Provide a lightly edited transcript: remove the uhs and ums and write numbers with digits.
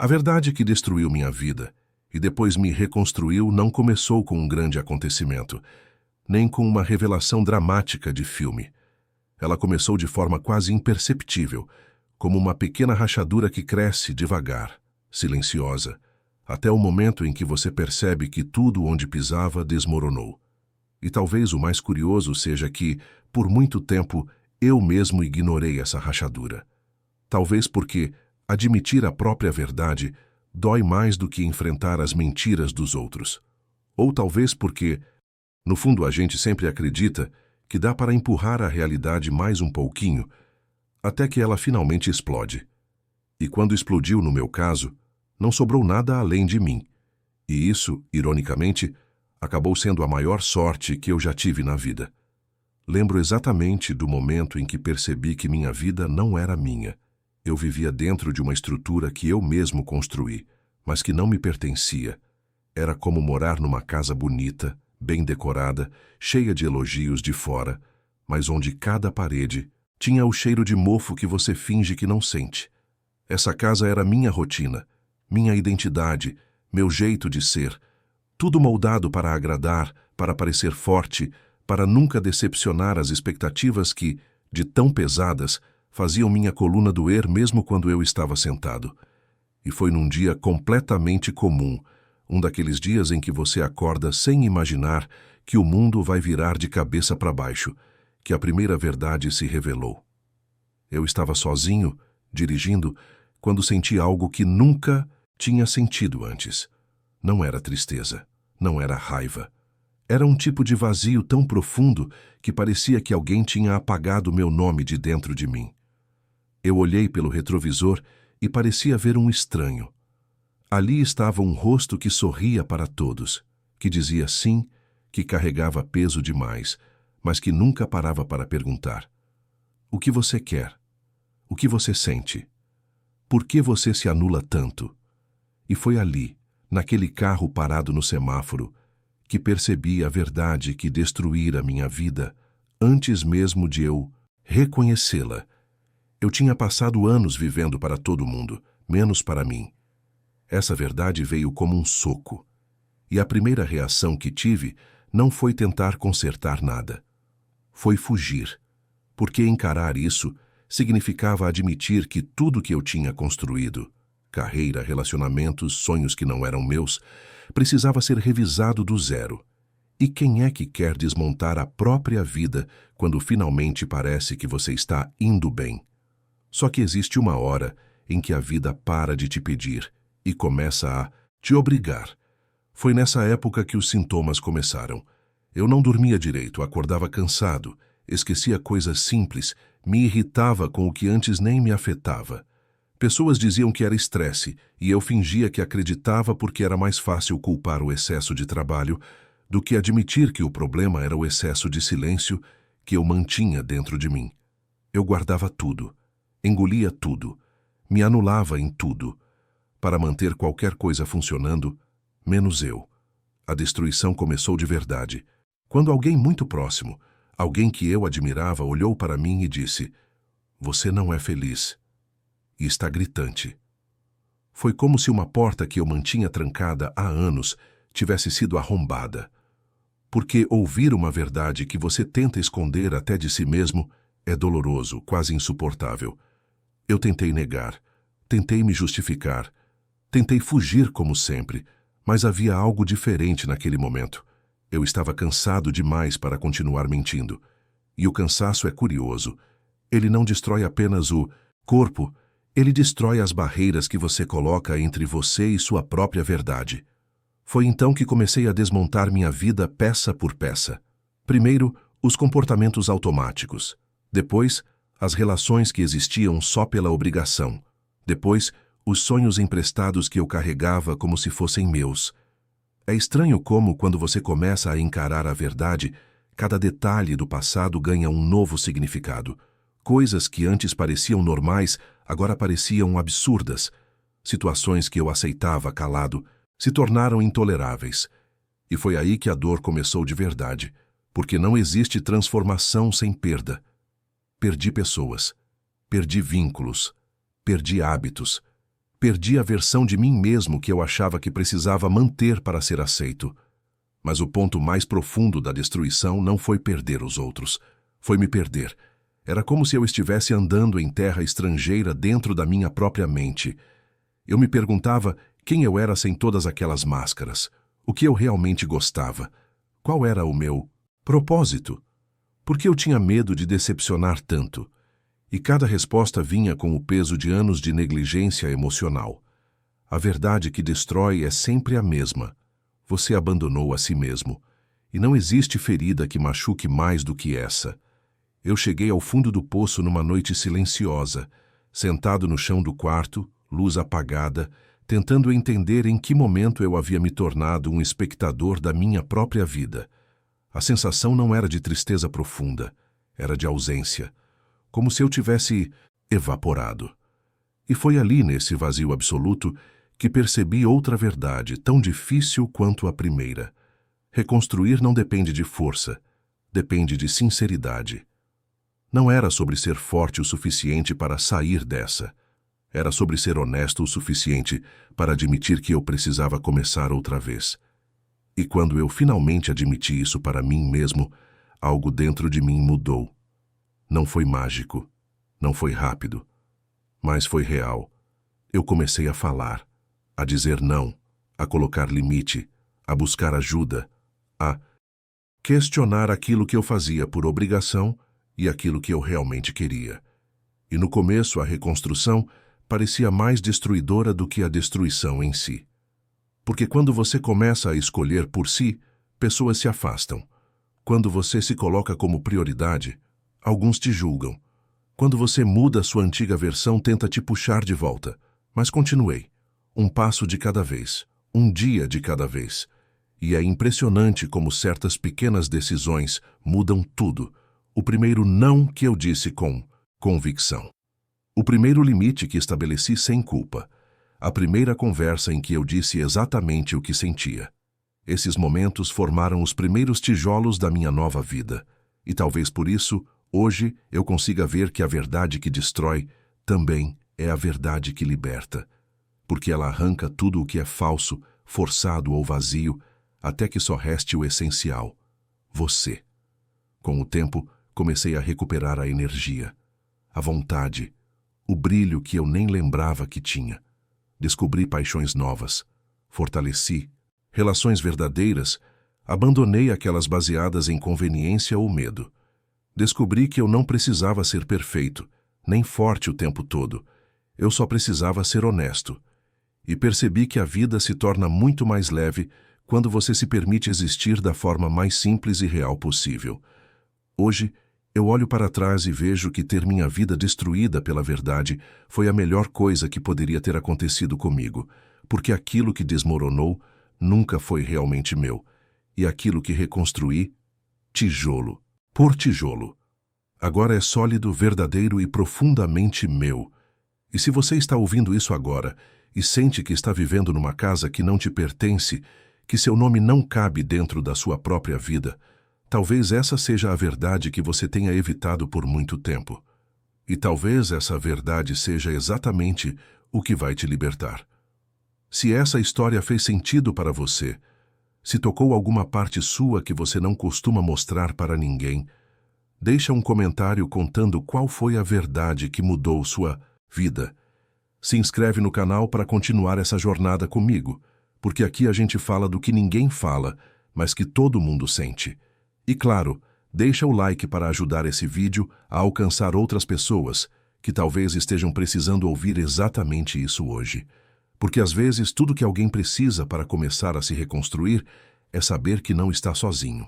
A verdade que destruiu minha vida e depois me reconstruiu não começou com um grande acontecimento, nem com uma revelação dramática de filme. Ela começou de forma quase imperceptível, como uma pequena rachadura que cresce devagar, silenciosa, até o momento em que você percebe que tudo onde pisava desmoronou. E talvez o mais curioso seja que, por muito tempo, eu mesmo ignorei essa rachadura. Talvez porque admitir a própria verdade dói mais do que enfrentar as mentiras dos outros. Ou talvez porque, no fundo, a gente sempre acredita que dá para empurrar a realidade mais um pouquinho, até que ela finalmente explode. E quando explodiu no meu caso, não sobrou nada além de mim. E isso, ironicamente, acabou sendo a maior sorte que eu já tive na vida. Lembro exatamente do momento em que percebi que minha vida não era minha. Eu vivia dentro de uma estrutura que eu mesmo construí, mas que não me pertencia. Era como morar numa casa bonita, bem decorada, cheia de elogios de fora, mas onde cada parede tinha o cheiro de mofo que você finge que não sente. Essa casa era minha rotina, minha identidade, meu jeito de ser, tudo moldado para agradar, para parecer forte, para nunca decepcionar as expectativas que, de tão pesadas, faziam minha coluna doer mesmo quando eu estava sentado. E foi num dia completamente comum, um daqueles dias em que você acorda sem imaginar que o mundo vai virar de cabeça para baixo, que a primeira verdade se revelou. Eu estava sozinho, dirigindo, quando senti algo que nunca tinha sentido antes. Não era tristeza, não era raiva. Era um tipo de vazio tão profundo que parecia que alguém tinha apagado meu nome de dentro de mim. Eu olhei pelo retrovisor e parecia ver um estranho. Ali estava um rosto que sorria para todos, que dizia sim, que carregava peso demais, mas que nunca parava para perguntar: o que você quer? O que você sente? Por que você se anula tanto? E foi ali, naquele carro parado no semáforo, que percebi a verdade que destruíra minha vida antes mesmo de eu reconhecê-la. Eu tinha passado anos vivendo para todo mundo, menos para mim. Essa verdade veio como um soco. E a primeira reação que tive não foi tentar consertar nada. Foi fugir, porque encarar isso significava admitir que tudo que eu tinha construído, carreira, relacionamentos, sonhos que não eram meus, precisava ser revisado do zero. E quem é que quer desmontar a própria vida quando finalmente parece que você está indo bem? Só que existe uma hora em que a vida para de te pedir e começa a te obrigar. Foi nessa época que os sintomas começaram. Eu não dormia direito, acordava cansado, esquecia coisas simples, me irritava com o que antes nem me afetava. Pessoas diziam que era estresse e eu fingia que acreditava porque era mais fácil culpar o excesso de trabalho do que admitir que o problema era o excesso de silêncio que eu mantinha dentro de mim. Eu guardava tudo. Engolia tudo, me anulava em tudo, para manter qualquer coisa funcionando, menos eu. A destruição começou de verdade, quando alguém muito próximo, alguém que eu admirava, olhou para mim e disse: "Você não é feliz." E está gritante. Foi como se uma porta que eu mantinha trancada há anos tivesse sido arrombada. Porque ouvir uma verdade que você tenta esconder até de si mesmo é doloroso, quase insuportável. Eu tentei negar, tentei me justificar, tentei fugir como sempre, mas havia algo diferente naquele momento. Eu estava cansado demais para continuar mentindo. E o cansaço é curioso. Ele não destrói apenas o corpo, ele destrói as barreiras que você coloca entre você e sua própria verdade. Foi então que comecei a desmontar minha vida peça por peça. Primeiro, os comportamentos automáticos. Depois, as relações que existiam só pela obrigação. Depois, os sonhos emprestados que eu carregava como se fossem meus. É estranho como, quando você começa a encarar a verdade, cada detalhe do passado ganha um novo significado. Coisas que antes pareciam normais, agora pareciam absurdas. Situações que eu aceitava calado se tornaram intoleráveis. E foi aí que a dor começou de verdade, porque não existe transformação sem perda. Perdi pessoas, perdi vínculos, perdi hábitos, Perdi a versão de mim mesmo que eu achava que precisava manter para ser aceito. Mas o ponto mais profundo da destruição não foi perder os outros, foi me perder. Era como se eu estivesse andando em terra estrangeira dentro da minha própria mente. Eu me perguntava quem eu era sem todas aquelas máscaras, o que eu realmente gostava, qual era o meu propósito, por que eu tinha medo de decepcionar tanto. E cada resposta vinha com o peso de anos de negligência emocional. A verdade que destrói é sempre a mesma. Você abandonou a si mesmo. E não existe ferida que machuque mais do que essa. Eu cheguei ao fundo do poço numa noite silenciosa, sentado no chão do quarto, luz apagada, tentando entender em que momento eu havia me tornado um espectador da minha própria vida. A sensação não era de tristeza profunda, era de ausência, como se eu tivesse evaporado. E foi ali, nesse vazio absoluto, que percebi outra verdade, tão difícil quanto a primeira. Reconstruir não depende de força, depende de sinceridade. Não era sobre ser forte o suficiente para sair dessa. Era sobre ser honesto o suficiente para admitir que eu precisava começar outra vez. E quando eu finalmente admiti isso para mim mesmo, algo dentro de mim mudou. Não foi mágico, não foi rápido, mas foi real. Eu comecei a falar, a dizer não, a colocar limite, a buscar ajuda, a questionar aquilo que eu fazia por obrigação e aquilo que eu realmente queria. E no começo a reconstrução parecia mais destruidora do que a destruição em si. Porque quando você começa a escolher por si, pessoas se afastam. Quando você se coloca como prioridade, alguns te julgam. Quando você muda sua antiga versão, tenta te puxar de volta. Mas continuei. Um passo de cada vez, um dia de cada vez. E é impressionante como certas pequenas decisões mudam tudo. O primeiro não que eu disse com convicção. O primeiro limite que estabeleci sem culpa. A primeira conversa em que eu disse exatamente o que sentia. Esses momentos formaram os primeiros tijolos da minha nova vida. E talvez por isso, hoje, eu consiga ver que a verdade que destrói também é a verdade que liberta. Porque ela arranca tudo o que é falso, forçado ou vazio, até que só reste o essencial: você. Com o tempo, comecei a recuperar a energia, a vontade, o brilho que eu nem lembrava que tinha. Descobri paixões novas, fortaleci relações verdadeiras, abandonei aquelas baseadas em conveniência ou medo. Descobri que eu não precisava ser perfeito, nem forte o tempo todo. Eu só precisava ser honesto. E percebi que a vida se torna muito mais leve quando você se permite existir da forma mais simples e real possível. Hoje, eu olho para trás e vejo que ter minha vida destruída pela verdade foi a melhor coisa que poderia ter acontecido comigo, porque aquilo que desmoronou nunca foi realmente meu, e aquilo que reconstruí, tijolo por tijolo, agora é sólido, verdadeiro e profundamente meu. E se você está ouvindo isso agora e sente que está vivendo numa casa que não te pertence, que seu nome não cabe dentro da sua própria vida, talvez essa seja a verdade que você tenha evitado por muito tempo. E talvez essa verdade seja exatamente o que vai te libertar. Se essa história fez sentido para você, se tocou alguma parte sua que você não costuma mostrar para ninguém, deixa um comentário contando qual foi a verdade que mudou sua vida. Se inscreve no canal para continuar essa jornada comigo, porque aqui a gente fala do que ninguém fala, mas que todo mundo sente. E claro, deixa o like para ajudar esse vídeo a alcançar outras pessoas que talvez estejam precisando ouvir exatamente isso hoje. Porque às vezes tudo que alguém precisa para começar a se reconstruir é saber que não está sozinho.